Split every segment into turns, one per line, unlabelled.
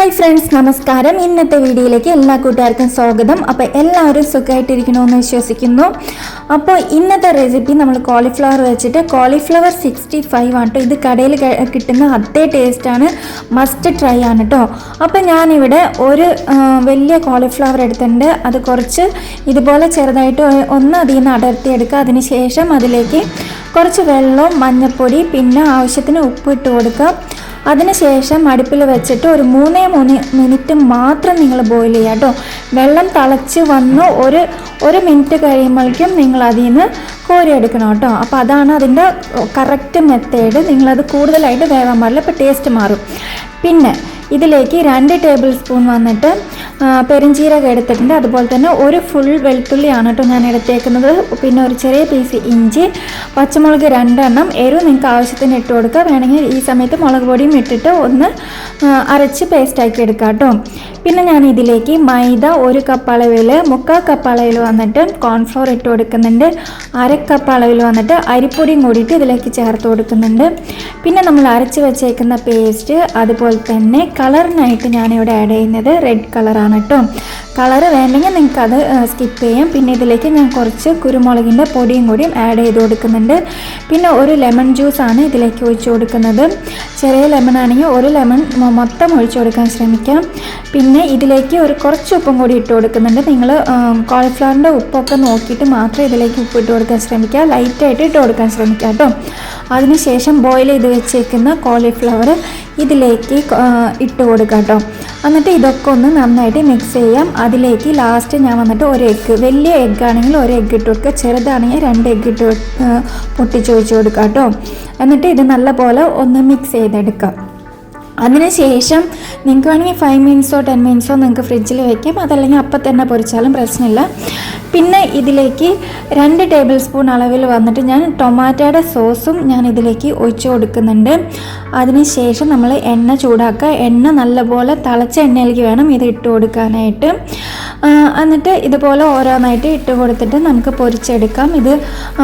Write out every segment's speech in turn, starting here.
Hi friends, നമസ്കാരം. ഇന്നത്തെ വീഡിയോയിലേക്ക് എല്ലാ കൂട്ടുകാർക്കും സ്വാഗതം. അപ്പോൾ എല്ലാവരും സുഖമായിട്ടിരിക്കണമെന്ന് വിശ്വസിക്കുന്നു. അപ്പോൾ ഇന്നത്തെ റെസിപ്പി നമ്മൾ കോളിഫ്ലവർ വെച്ചിട്ട് കോളിഫ്ലവർ 65 ആണ് കേട്ടോ. ഇത് കടയിൽ കിട്ടുന്ന അതേ ടേസ്റ്റാണ്, മസ്റ്റ് ട്രൈ ആണ് കേട്ടോ. അപ്പോൾ ഞാനിവിടെ ഒരു വലിയ കോളിഫ്ലവർ എടുത്തിട്ടുണ്ട്. അത് കുറച്ച് ഇതുപോലെ ചെറുതായിട്ട് ഒന്ന് അതിൽ നിന്ന് അടർത്തിയെടുക്കുക. അതിന് ശേഷം അതിലേക്ക് കുറച്ച് വെള്ളവും മഞ്ഞൾപ്പൊടി പിന്നെ ആവശ്യത്തിന് ഉപ്പ് ഇട്ട് കൊടുക്കുക. അതിനുശേഷം അടുപ്പിൽ വെച്ചിട്ട് ഒരു 3 മിനിറ്റ് മാത്രം നിങ്ങൾ ബോയിൽ ചെയ്യുക കേട്ടോ. വെള്ളം തിളച്ച് വന്ന് ഒരു മിനിറ്റ് കഴിയുമ്പോഴേക്കും നിങ്ങൾ അതിൽ നിന്ന് കോരിയെടുക്കണം കേട്ടോ. അപ്പോൾ അതാണ് അതിൻ്റെ കറക്റ്റ് മെത്തേഡ്. നിങ്ങളത് കൂടുതലായിട്ട് വേവാൻ പാടില്ല, അപ്പോൾ ടേസ്റ്റ് മാറും. പിന്നെ ഇതിലേക്ക് 2 ടേബിൾ സ്പൂൺ വന്നിട്ട് പെരിഞ്ചീരകം എടുത്തിട്ടുണ്ട്. അതുപോലെ തന്നെ ഒരു ഫുൾ വെളുത്തുള്ളിയാണ് കേട്ടോ ഞാൻ എടുത്തേക്കുന്നത്. പിന്നെ ഒരു ചെറിയ പീസ് ഇഞ്ചി, പച്ചമുളക് 2 എണ്ണം. എരിവ് നിങ്ങൾക്ക് ആവശ്യത്തിന് ഇട്ട് കൊടുക്കുക. വേണമെങ്കിൽ ഈ സമയത്ത് മുളക് പൊടിയും ഇട്ടിട്ട് ഒന്ന് അരച്ച് പേസ്റ്റാക്കി എടുക്കുക കേട്ടോ. പിന്നെ ഞാൻ ഇതിലേക്ക് മൈദ 1 കപ്പ് അളവിൽ 3/4 കപ്പ് അളവിൽ വന്നിട്ട് കോൺഫ്ലോർ ഇട്ട് കൊടുക്കുന്നുണ്ട്. 1/2 കപ്പ് അളവിൽ വന്നിട്ട് അരിപ്പൊടിയും കൂടിയിട്ട് ഇതിലേക്ക് ചേർത്ത് കൊടുക്കുന്നുണ്ട്. പിന്നെ നമ്മൾ അരച്ച് വെച്ചേക്കുന്ന പേസ്റ്റ്, അതുപോലെ തന്നെ കളറിനായിട്ട് ഞാനിവിടെ ആഡ് ചെയ്യുന്നത് റെഡ് കളറാണ് കേട്ടോ. കളറ് വേണ്ടെങ്കിൽ നിങ്ങൾക്കത് സ്കിപ്പ് ചെയ്യാം. പിന്നെ ഇതിലേക്ക് ഞാൻ കുറച്ച് കുരുമുളകിൻ്റെ പൊടിയും കൂടിയും ആഡ് ചെയ്ത് കൊടുക്കുന്നുണ്ട്. പിന്നെ ഒരു ലെമൺ ജ്യൂസാണ് ഇതിലേക്ക് ഒഴിച്ച് കൊടുക്കുന്നത്. ചെറിയ ലെമൺ ആണെങ്കിൽ ഒരു ലെമൺ മൊത്തം ഒഴിച്ച് കൊടുക്കാൻ ശ്രമിക്കാം. പിന്നെ ഇതിലേക്ക് കുറച്ച് ഉപ്പും കൂടി ഇട്ട് കൊടുക്കുന്നുണ്ട്. നിങ്ങൾ കോളിഫ്ലവറിൻ്റെ ഉപ്പൊക്കെ നോക്കിയിട്ട് മാത്രം ഇതിലേക്ക് ഉപ്പ് ഇട്ട് കൊടുക്കാൻ ശ്രമിക്കുക. ലൈറ്റായിട്ട് ഇട്ട് കൊടുക്കാൻ ശ്രമിക്കുക കേട്ടോ. അതിനുശേഷം ബോയിൽ ചെയ്ത് വെച്ചേക്കുന്ന കോളിഫ്ലവർ ഇതിലേക്ക് ഇട്ട് കൊടുക്കുക കേട്ടോ. എന്നിട്ട് ഇതൊക്കെ ഒന്ന് നന്നായിട്ട് മിക്സ് ചെയ്യാം. അതിലേക്ക് ലാസ്റ്റ് ഞാൻ വന്നിട്ട് ഒരു എഗ്ഗ്, വലിയ എഗ്ഗ് ആണെങ്കിൽ ഒരു എഗ്ഗ് ഇട്ട് കൊടുക്കുക, ചെറുതാണെങ്കിൽ 2 എഗ്ഗ് ഇട്ട് പൊട്ടിച്ചൊഴിച്ച് കൊടുക്കുക കേട്ടോ. എന്നിട്ട് ഇത് നല്ലപോലെ ഒന്ന് മിക്സ് ചെയ്തെടുക്കാം. അതിനുശേഷം നിങ്ങൾക്ക് വേണമെങ്കിൽ 5 മിനിറ്റ്സോ 10 മിനിറ്റ്സോ നിങ്ങൾക്ക് ഫ്രിഡ്ജിൽ വയ്ക്കാം. അതല്ലെങ്കിൽ അപ്പം തന്നെ പൊരിച്ചാലും പ്രശ്നമില്ല. പിന്നെ ഇതിലേക്ക് 2 ടേബിൾ സ്പൂൺ അളവിൽ വന്നിട്ട് ഞാൻ ടൊമാറ്റോയുടെ സോസും ഞാൻ ഇതിലേക്ക് ഒഴിച്ച് കൊടുക്കുന്നുണ്ട്. അതിനുശേഷം നമ്മൾ എണ്ണ ചൂടാക്കുക. എണ്ണ നല്ലപോലെ തിളച്ച എണ്ണയിലേക്ക് വേണം ഇത് ഇട്ട് കൊടുക്കാനായിട്ട്. എന്നിട്ട് ഇതുപോലെ ഓരോന്നായിട്ട് ഇട്ട് കൊടുത്തിട്ട് നമുക്ക് പൊരിച്ചെടുക്കാം. ഇത്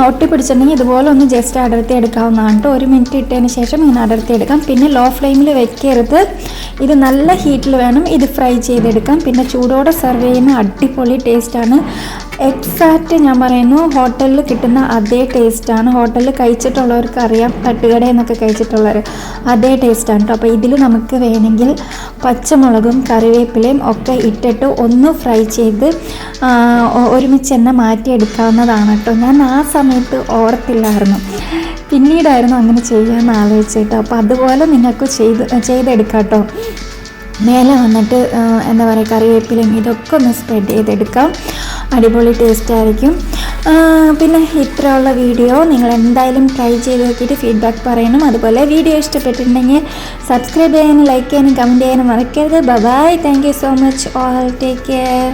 ഒട്ടിപ്പിടിച്ചിട്ടുണ്ടെങ്കിൽ ഇതുപോലെ ഒന്ന് ജസ്റ്റ് അടർത്തി എടുക്കാവുന്നതാണ് കേട്ടോ. 1 മിനിറ്റ് ഇട്ടതിന് ശേഷം ഇങ്ങനെ അടർത്തിയെടുക്കാം. പിന്നെ ലോ ഫ്ലെയിമിൽ വെക്കരുത്. ഇത് നല്ല ഹീറ്റിൽ വേണം ഇത് ഫ്രൈ ചെയ്തെടുക്കാം. പിന്നെ ചൂടോടെ സെർവ് ചെയ്യുന്ന അടിപൊളി ടേസ്റ്റാണ്. എക്സാക്റ്റ് ഞാൻ പറയുന്നു ഹോട്ടലിൽ കിട്ടുന്ന അതേ ടേസ്റ്റാണ്. ഹോട്ടലിൽ കഴിച്ചിട്ടുള്ളവർക്ക് അറിയാം, തട്ടുകടയിൽ നിന്നൊക്കെ കഴിച്ചിട്ടുള്ളവർ അതേ ടേസ്റ്റാണ് കേട്ടോ. അപ്പോൾ ഇതിൽ നമുക്ക് വേണമെങ്കിൽ പച്ചമുളകും കറിവേപ്പിലയും ഒക്കെ ഇട്ടിട്ട് ഒന്ന് ഫ്രൈ ചെയ്ത് ഒരുമിച്ച് തന്നെ മാറ്റിയെടുക്കാവുന്നതാണ് കേട്ടോ. ഞാൻ ആ സമയത്ത് ഓർത്തില്ലായിരുന്നു, പിന്നീടായിരുന്നു അങ്ങനെ ചെയ്യാമെന്ന് ആലോചിച്ചിട്ട്. അപ്പോൾ അതുപോലെ നിങ്ങൾക്ക് ചെയ്തെടുക്കാം കേട്ടോ. മേലെ വന്നിട്ട് എന്താ പറയുക, കറിവേപ്പിലയും ഇതൊക്കെ ഒന്ന് സ്പ്രെഡ് ചെയ്തെടുക്കാം. അടിപൊളി ടേസ്റ്റ് ആയിരിക്കും. പിന്നെ ഇത്രയുള്ള വീഡിയോ നിങ്ങൾ എന്തായാലും ട്രൈ ചെയ്ത് നോക്കിയിട്ട് ഫീഡ്ബാക്ക് പറയണം. അതുപോലെ വീഡിയോ ഇഷ്ടപ്പെട്ടിട്ടുണ്ടെങ്കിൽ സബ്സ്ക്രൈബ് ചെയ്യാനും ലൈക്ക് ചെയ്യാനും കമൻറ്റ് ചെയ്യാനും മറക്കരുത്. Bye. Thank you so much all. Take care.